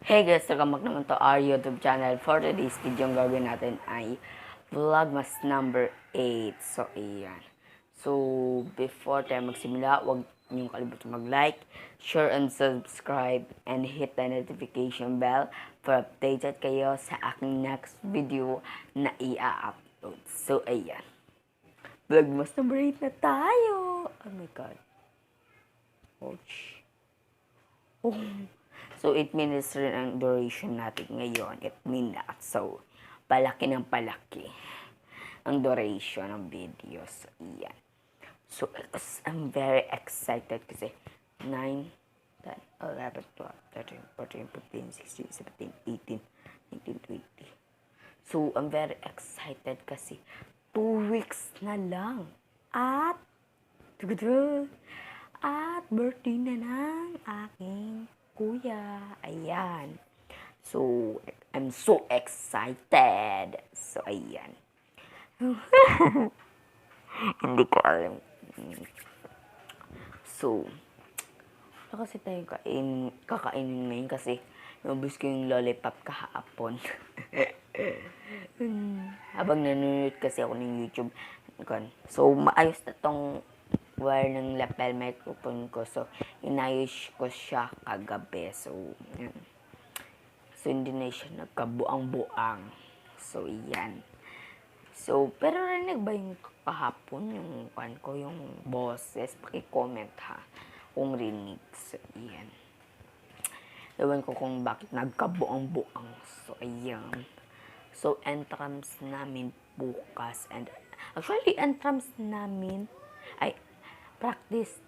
Hey guys, welcome back naman to our YouTube channel. For today's video, ang gagawin natin ay Vlogmas number 8. So, ayan. So, before tayo magsimula, huwag niyong kalimutan mag-like, share, and subscribe, and hit the notification bell for updated kayo sa aking next video na i-upload. So, ayan. Vlogmas number 8 na tayo! Oh my God. Ouch. Oh. So, 8 minutes rin ang duration natin ngayon. 8 minutes. So, palaki ng palaki ang duration ng video. So, iyan. So, I'm very excited kasi 9, 10, 11, 12, 13, 14, 15, 16, 17, 18, 19, 20. So, I'm very excited kasi 2 weeks na lang. At birthday na ng aking kuya. Ayan. So, I'm so excited. So, ayan. Hindi ko alam. So, wala kasi tayo kakainin ngayon kasi nabus ko yung lollipop kahapon. Habang nanonood kasi ako ng YouTube. So, maayos na tong wire ng lapel microphone ko. So, inayos ko siya kagabi. So, yan. So, hindi na siya nagkabuang-buang. So, yan. So, pero rinig ba yung kahapon, yung ko, yung boses? Paki-comment ha, kung rinig. So, yan. Ewan ko kung bakit nagkabuang-buang. So, ayan. So, entrance namin bukas. And, actually, entrance namin ay practice.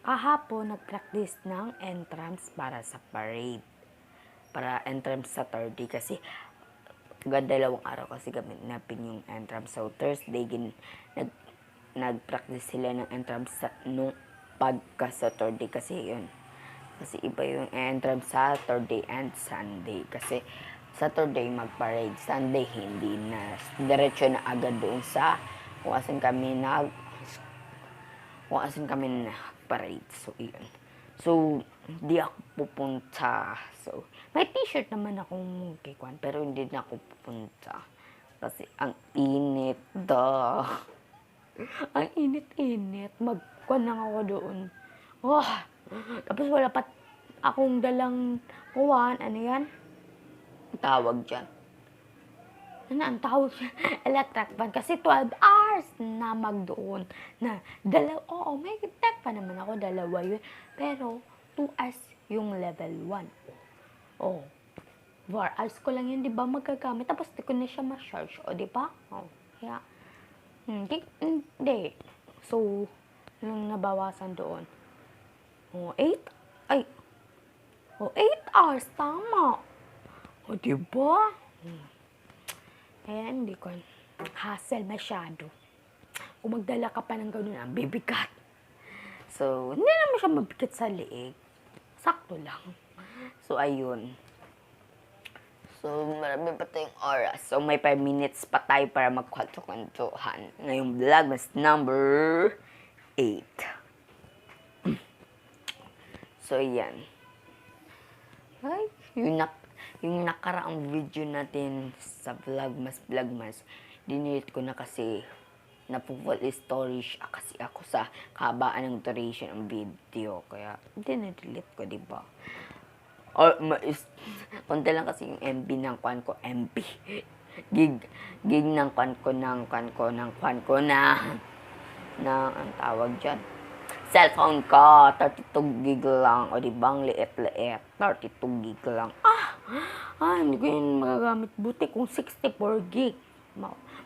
Kahapon, nag-practice ng entrance para sa parade. Para entrance sa Saturday kasi dalawang araw kasi gaminapin yung entrance. So, Thursday, nag-practice sila ng entrance nung pagka-Saturday kasi yun. Kasi iba yung entrance Saturday and Sunday. Kasi Saturday mag-parade, Sunday hindi na. Diretso na agad doon sa kung asan kami parade. So, yun. So, hindi ako pupunta. So, may t-shirt naman akong kikwan, pero hindi na ako pupunta. Kasi, ang init ang init-init. Magkwan lang ako doon. Oh, tapos wala pa akong dalang kuwan. Ano yan? Tawag dyan. Ang tawag electric fan kasi 12 hours na magdoon na may tech pa naman ako, dalawa yun, pero 2 hours yung level 1. 4 hours ko lang yun, di ba, magagamit, tapos di ko na siya ma-charge, di ba? Kaya hindi, so yung nabawasan doon 8 hours, tama, di ba? Hindi ko hassle masyado. Kung magdala ka pa ng ganun, ang bibigat. So, hindi naman siya mabigat sa liig. Sakto lang. So, ayun. So, marami pa tayong oras. So, may 5 minutes pa tayo para magkwento-kwentuhan. Ngayong Vlogmas number 8. So, yan. Ay, yung nakaraang video natin sa Vlogmas, dinelete ko na kasi napu-full storage kasi ako sa kabaan ng duration ng video. Kaya, dinelete ko, diba? Or, konti lang kasi yung MB ng kwan ko, MB. Gig ng kwan ko, ang tawag dyan. Cellphone ko, 32 gig lang. O diba, ang liit-liit. 32 gig lang. Hindi ko yun magagamit. Buti kung 64 gig.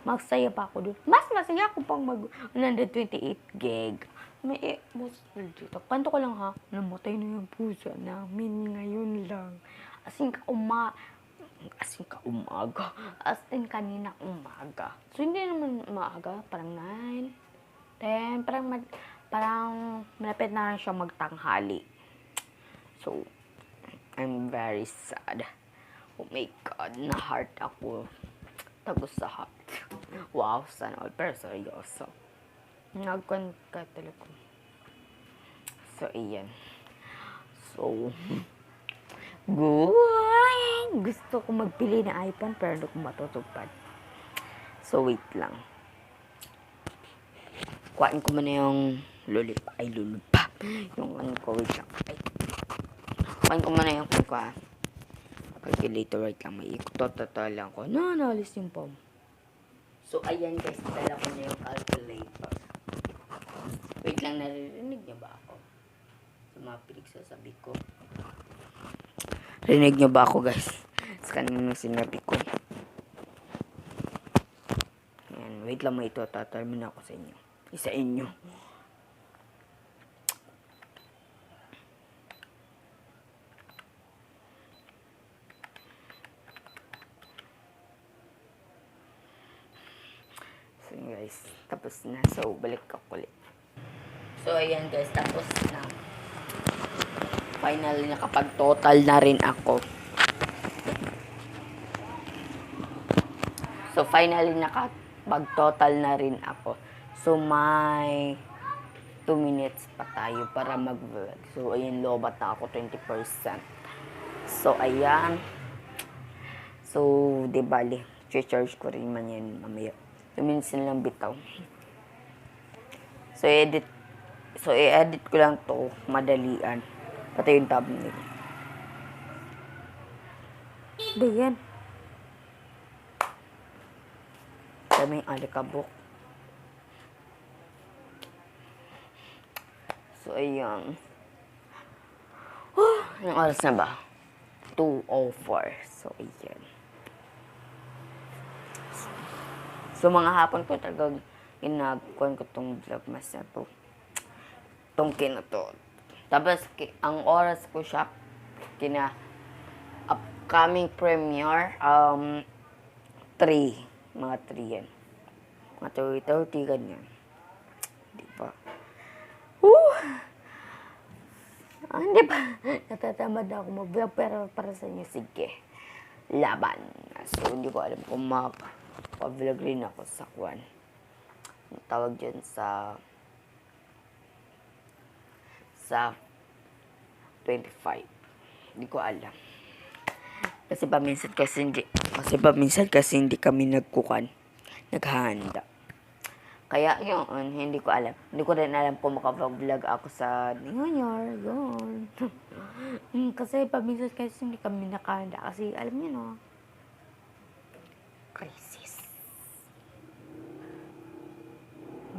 Magsaya pa ako doon. Mas masaya ako pang 128 gig. May dito. Kanto ko lang ha. Namatay na yung pusa namin ngayon lang. As in kanina umaga. So, hindi naman maaga. Parang 9, 10. Parang malapit na rin siya magtanghali. So, I'm very sad. Oh my God, na-heart ako. Tagos sa heart. Wow, sana all. Pero seryoso. Nagkwan ka talaga. So, iyan. So, good gusto ko magpili ng iPhone pero hindi ko matutupad. So, wait lang. Kuhain ko muna yung lulip. Yung ano ko, wait lang. Kuhain ko muna yung calculator, right lang. May ikot-total lang ko. Naalis yung palm. So, ayan guys, dala ko na yung calculator. Wait lang, naririnig niyo ba ako? Sa mga pinagsasabi ko. Rinig niyo ba ako guys? Sa kanina sinabi ko. Ayan, wait lang, may ito-total muna ako sa inyo. Isa inyo. So guys, tapos na. So, balik ako ulit. So, ayan guys, tapos na. Finally, nakapag-total na rin ako. So, finally, nakapag-total na rin ako. So, may 2 minutes pa tayo para mag-vlog. So, ayan, lobat na ako, 20%. So, ayan. So, di bali, charge ko rin man yan mamaya. 2 minutes na lang bitaw. So, i-edit ko lang to madalian. Pati yung thumbnail. Diyan. Daming alikabok. So, ayan. Anong oras na ba? 2:04. So, ayan. So, mga hapon ko talagang ginagawan ko tong vlogmas na to. Tong kinato. Tapos, ang oras ko siya, upcoming premiere, 3. Mga 3 yan. Mga 30, ganyan. Di ba? Hindi pa. Natatamad ako mag-vlog, pero para sa inyo, sige. Laban. So, hindi ko alam kung pa-vlog rin ako sa kwan. Tawag dyan sa 25. Hindi ko alam. Kasi paminsan kasi hindi kami naghahanda. Kaya yun, hindi ko alam. Hindi ko rin alam kung makapag-vlog ako sa New Year, yun. Kasi paminsan kasi hindi kami nakahanda. Kasi alam niyo no, crisis.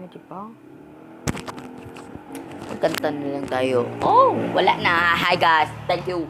Di ba? Magkanta na lang tayo. Oh, wala na. Hi guys. Thank you.